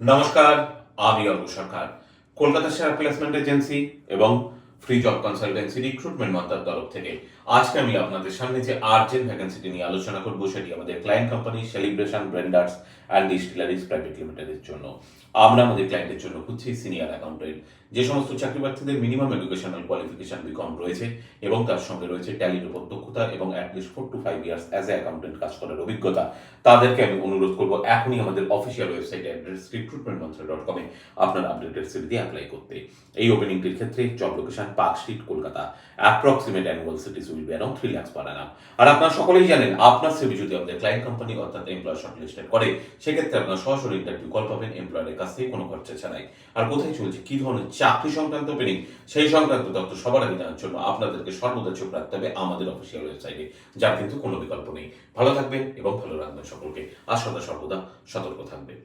নমস্কার, আমি অর্ক সরকার। কলকাতা সেরা প্লেসমেন্ট এজেন্সি এবং ফ্রি জব কনসালটেন্সি রিক্রুটমেন্ট মন্ত্রণালয়ের তরফ থেকে আজকে আমি আপনাদের সামনে যে আর্জেন্ট ভ্যাকেন্সিটি নিয়ে আলোচনা করব সেটি আমাদের client company Celebration Blenders and Distilleries Private লিমিটেডের জন্য। আমরা আমাদের ক্লায়েন্টের জন্য খুঁজছি সিনিয়র অ্যাকাউন্টেন্ট, যে সমস্ত চাকরি প্রার্থীদের মিনিমাম এডুকেশনাল কোয়ালিফিকেশন বিকম রয়েছে এবং তার সঙ্গে রয়েছে ট্যালির উপর দক্ষতা এবং at least 4 to 5 years as a accountant কাজ করার অভিজ্ঞতা। তাদেরকে আমি অনুরোধ করব এখনই আমাদের অফিসিয়াল ওয়েবসাইট অ্যাড্রেস recruitmentmantra.com এ আপনার আপডেটেড সিভি দিয়ে অ্যাপ্লাই করতে। এই ওপেনিংটির ক্ষেত্রে job location park street, Kolkata. Approximate annual সিটিজ will be around 3 lakhs per annum। আর আপনারা সকলেই জানেন, আপনার সিভি যদি আমাদের ক্লায়েন্ট কোম্পানি অর্থাৎ এমপ্লয়ার শর্টলিস্টেড করে, সেক্ষেত্রে আপনার সরাসরি ইন্টারভিউ কল পাবেন এমপ্লয়ারের কাছ থেকে কোনো খরচা ছাড়াই। আর কোথায় চলছে, কি ধরনের চাকরি সংক্রান্ত ওপেনিং, সেই সংক্রান্ত তথ্য সবার আগে জানার জন্য আপনাদেরকে সর্বদা চোখ রাখতে হবে আমাদের অফিসিয়াল ওয়েবসাইটে, যার কিন্তু কোনো বিকল্প নেই। ভালো থাকবেন এবং ভালো রাখবেন সকলকে, আর সদা সর্বদা সতর্ক থাকবেন।